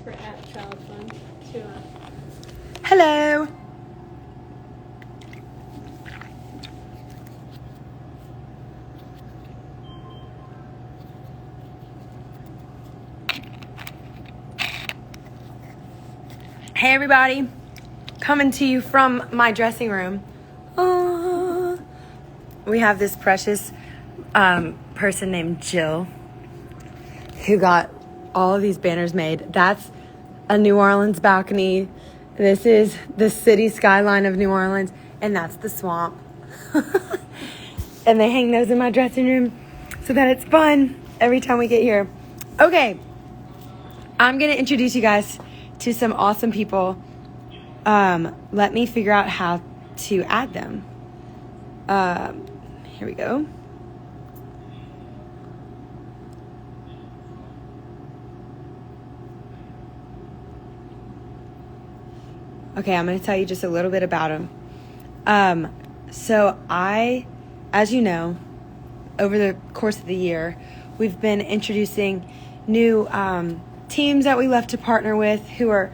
for at Childfund to Hello. Hey everybody, coming to you from my dressing room. We have this precious person named Jill who got all of these banners made. That's a New Orleans balcony. This is the city skyline of New Orleans, and that's the swamp. And they hang those in my dressing room so that it's fun every time we get here. Okay, I'm going to introduce you guys to some awesome people. Let me figure out how to add them. Here we go. Okay, I'm going to tell you just a little bit about them. So as you know, over the course of the year, we've been introducing new teams that we love to partner with who are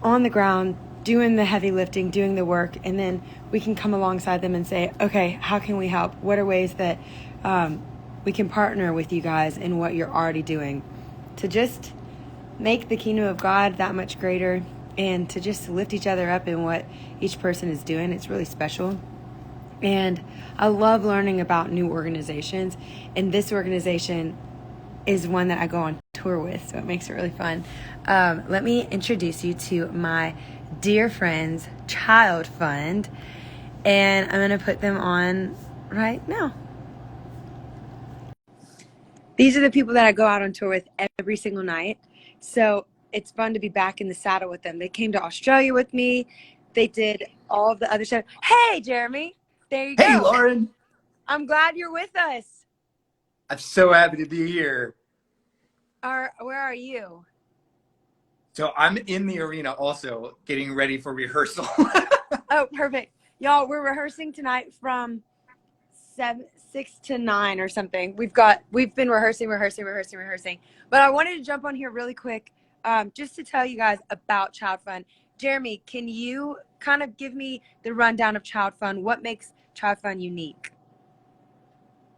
on the ground doing the heavy lifting, doing the work, and then we can come alongside them and say, okay, how can we help? What are ways that we can partner with you guys in what you're already doing to just make the kingdom of God that much greater and to just lift each other up in what each person is doing. It's really special. And I love learning about new organizations, and this organization is one that I go on tour with, so it makes it really fun. Let me introduce you to my dear friends, Childfund, and I'm going to put them on right now. These are the people that I go out on tour with every single night, so it's fun to be back in the saddle with them. They came to Australia with me. They did all of the other stuff. Hey, Jeremy. There you go. Hey, Lauren. I'm glad you're with us. I'm so happy to be here. Where are you? So I'm in the arena also getting ready for rehearsal. Oh, perfect. Y'all, we're rehearsing tonight from 6 to 9 or something. We've been rehearsing. But I wanted to jump on here really quick just to tell you guys about Childfund. Jeremy, can you kind of give me the rundown of Childfund? What makes Childfund unique?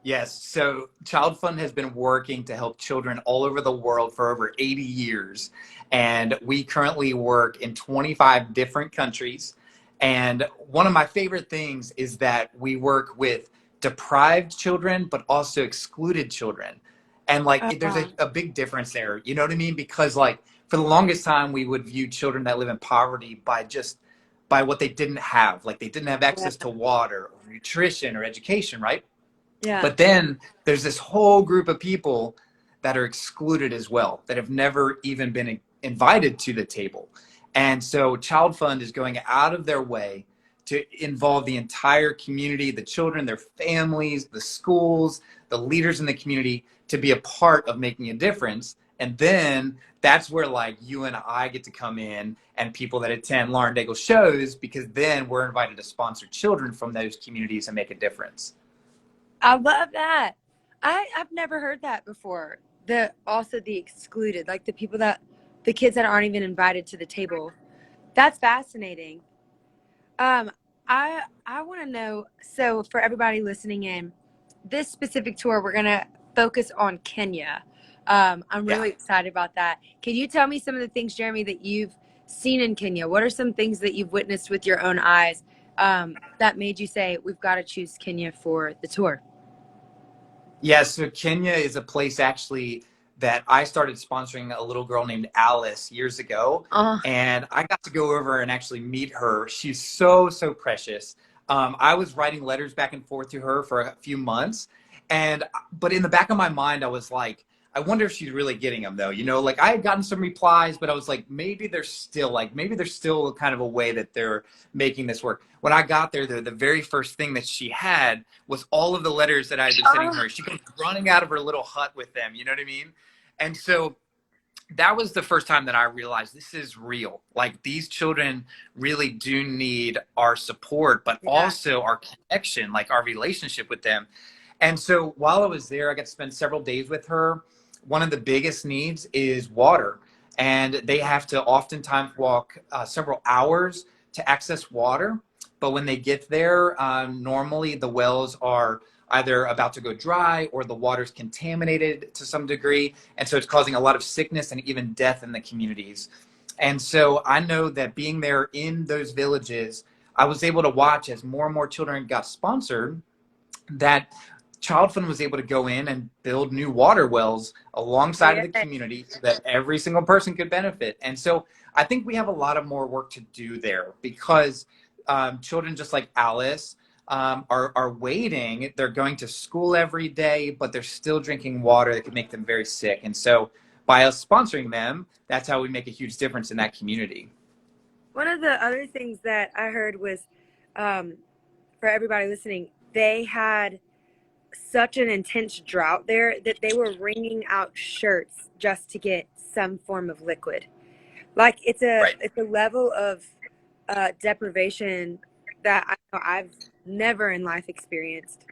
Yes, so Childfund has been working to help children all over the world for over 80 years. And we currently work in 25 different countries. And one of my favorite things is that we work with deprived children, but also excluded children. And there's a big difference there. You know what I mean? Because for the longest time, we would view children that live in poverty by what they didn't have. Like they didn't have access to water or nutrition or education, right? Yeah. But then there's this whole group of people that are excluded as well, that have never even been invited to the table. And so Childfund is going out of their way to involve the entire community, the children, their families, the schools, the leaders in the community to be a part of making a difference. And then that's where you and I get to come in and people that attend Lauren Daigle shows, because then we're invited to sponsor children from those communities and make a difference. I love that. I've never heard that before. Also the excluded, like the kids that aren't even invited to the table. That's fascinating. I want to know, so for everybody listening in, this specific tour, we're going to focus on Kenya. I'm really excited about that. Can you tell me some of the things, Jeremy, that you've seen in Kenya? What are some things that you've witnessed with your own eyes that made you say, we've got to choose Kenya for the tour? Yeah, so Kenya is a place actually that I started sponsoring a little girl named Alice years ago. And I got to go over and actually meet her. She's so, so precious. I was writing letters back and forth to her for a few months. But in the back of my mind, I was like, I wonder if she's really getting them though. I had gotten some replies, but I was like, maybe there's still kind of a way that they're making this work. When I got there, the very first thing that she had was all of the letters that I had been sending her. She comes running out of her little hut with them. You know what I mean? And so that was the first time that I realized this is real. These children really do need our support, but also our connection, our relationship with them. And so while I was there, I got to spend several days with her. One of the biggest needs is water. and they have to oftentimes walk several hours to access water. But when they get there, normally the wells are either about to go dry or the water's contaminated to some degree. And so it's causing a lot of sickness and even death in the communities. And so I know that being there in those villages, I was able to watch as more and more children got sponsored, that Childfund was able to go in and build new water wells alongside of the community so that every single person could benefit. And so I think we have a lot of more work to do there, because children just like Alice are waiting. They're going to school every day, but they're still drinking water that could make them very sick. And so by us sponsoring them, that's how we make a huge difference in that community. One of the other things that I heard was, for everybody listening, they had such an intense drought there that they were wringing out shirts just to get some form of liquid. Like it's a level of deprivation that I've never in life experienced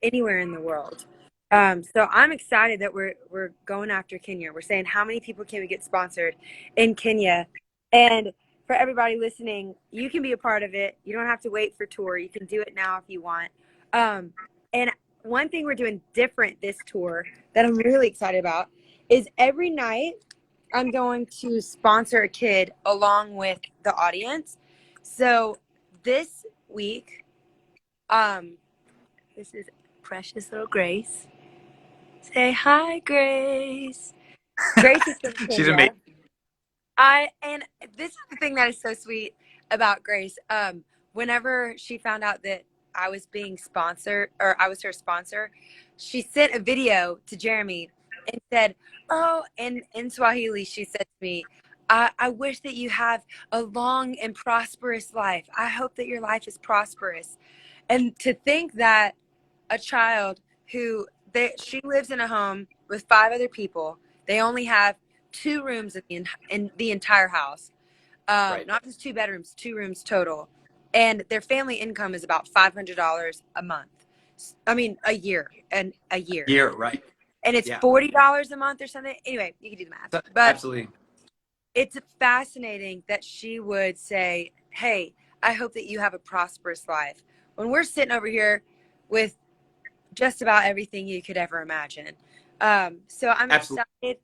anywhere in the world. So I'm excited that we're going after Kenya. We're saying, how many people can we get sponsored in Kenya? And for everybody listening, you can be a part of it. You don't have to wait for tour. You can do it now if you want. And one thing we're doing different this tour that I'm really excited about is every night I'm going to sponsor a kid along with the audience. So this week, this is precious little Grace. Say hi, Grace. Grace is from Kenya. She's amazing. And this is the thing that is so sweet about Grace. Whenever she found out that I was being sponsored, or I was her sponsor, she sent a video to Jeremy and said, oh, and in Swahili, she said to me, I wish that you have a long and prosperous life. I hope that your life is prosperous. And to think that a child who, she lives in a home with 5 other people, they only have 2 rooms in the entire house. Not just 2 bedrooms, 2 rooms total. And their family income is about $500 a month. I mean, a year. And a year. Right. And it's $40 a month or something. Anyway, you can do the math. But absolutely. It's fascinating that she would say, hey, I hope that you have a prosperous life, when we're sitting over here with just about everything you could ever imagine. So I'm excited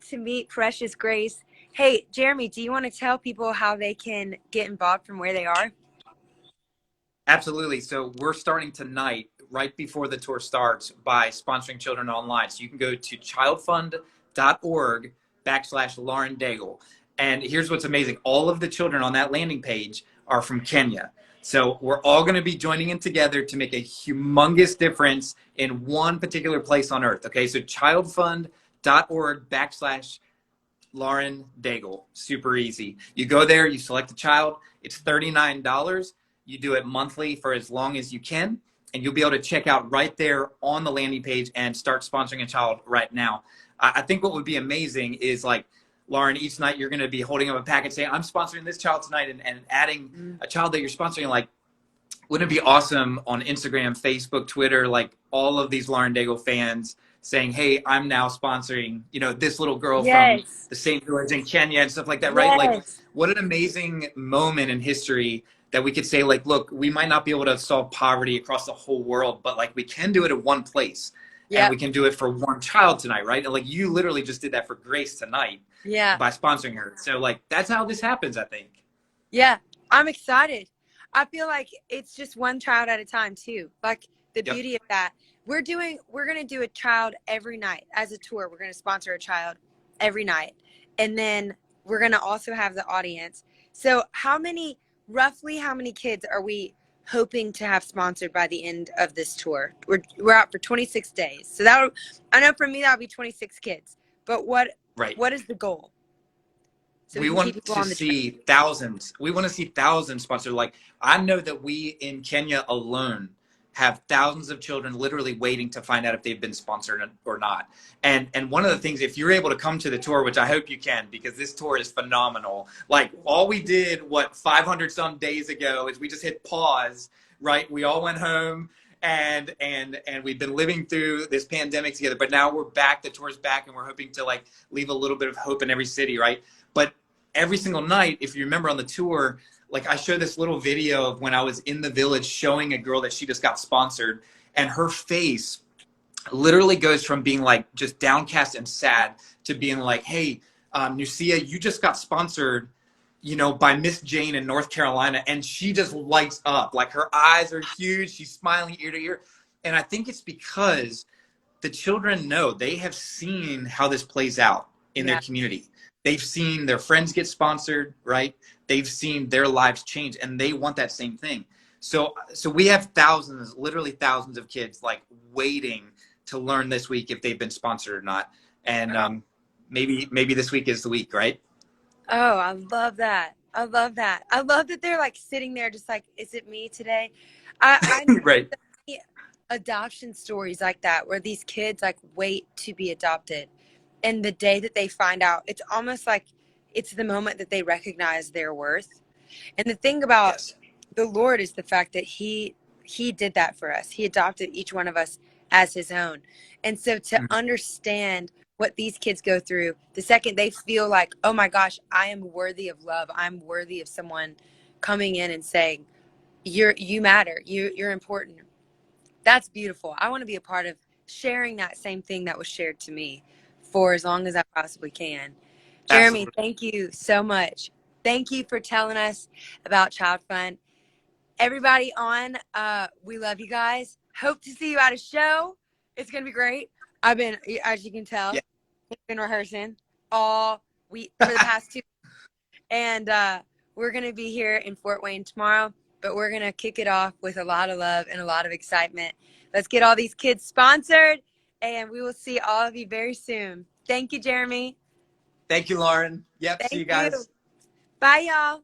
to meet Precious Grace. Hey, Jeremy, do you want to tell people how they can get involved from where they are? Absolutely. So we're starting tonight, right before the tour starts, by sponsoring children online. So you can go to childfund.org/Lauren Daigle. And here's what's amazing. All of the children on that landing page are from Kenya. So we're all going to be joining in together to make a humongous difference in one particular place on earth. Okay, so childfund.org/Lauren Daigle. Super easy. You go there, you select a child. It's $39. You do it monthly for as long as you can, and you'll be able to check out right there on the landing page and start sponsoring a child right now. I think what would be amazing is, like, Lauren, each night you're going to be holding up a packet saying, I'm sponsoring this child tonight, and adding a child that you're sponsoring. Like, wouldn't it be awesome on Instagram, Facebook, Twitter, like all of these Lauren Daigle fans saying, hey, I'm now sponsoring, this little girl from the same village in Kenya and stuff like that, right? Like, what an amazing moment in history that we could say, like, look, we might not be able to solve poverty across the whole world, but like we can do it in one place. And we can do it for one child tonight, right? And like, you literally just did that for Grace tonight by sponsoring her. So like, that's how this happens, I think. Yeah, I'm excited. I feel like it's just one child at a time too. Like the beauty of that. We're going to do a child every night as a tour. We're going to sponsor a child every night. And then we're going to also have the audience. So roughly how many kids are we hoping to have sponsored by the end of this tour? We're out for 26 days. So I know for me, that'll be 26 kids, but what is the goal? So we want to see thousands. We want to see thousands sponsored. Like, I know that we in Kenya alone have thousands of children literally waiting to find out if they've been sponsored or not. And one of the things, if you're able to come to the tour, which I hope you can, because this tour is phenomenal. Like, all we did, 500 some days ago is we just hit pause, right? We all went home and we've been living through this pandemic together, but now we're back, the tour's back, and we're hoping to like leave a little bit of hope in every city, right? But every single night, if you remember on the tour, like I showed this little video of when I was in the village showing a girl that she just got sponsored, and her face literally goes from being like just downcast and sad to being like, hey, Nucia, you just got sponsored, you know, by Miss Jane in North Carolina. And she just lights up, like her eyes are huge. She's smiling ear to ear. And I think it's because the children know, they have seen how this plays out in their community. They've seen their friends get sponsored, right? They've seen their lives change, and they want that same thing. So we have thousands, literally thousands of kids like waiting to learn this week if they've been sponsored or not. And maybe this week is the week, right? Oh, I love that. I love that. I love that they're like sitting there just like, is it me today? I know Right. so many adoption stories like that where these kids like wait to be adopted. And the day that they find out, it's almost like it's the moment that they recognize their worth. And the thing about the Lord is the fact that he did that for us. He adopted each one of us as his own. And so to understand what these kids go through, the second they feel like, oh my gosh, I am worthy of love. I'm worthy of someone coming in and saying, you matter. You're important. That's beautiful. I want to be a part of sharing that same thing that was shared to me for as long as I possibly can. Jeremy, thank you so much. Thank you for telling us about Childfund. Everybody on, we love you guys. Hope to see you at a show. It's going to be great. I've been, as you can tell, been rehearsing all week for the past 2 weeks. And we're going to be here in Fort Wayne tomorrow, but we're going to kick it off with a lot of love and a lot of excitement. Let's get all these kids sponsored, and we will see all of you very soon. Thank you, Jeremy. Thank you, Lauren. Yep. Thank See you guys. Bye, y'all.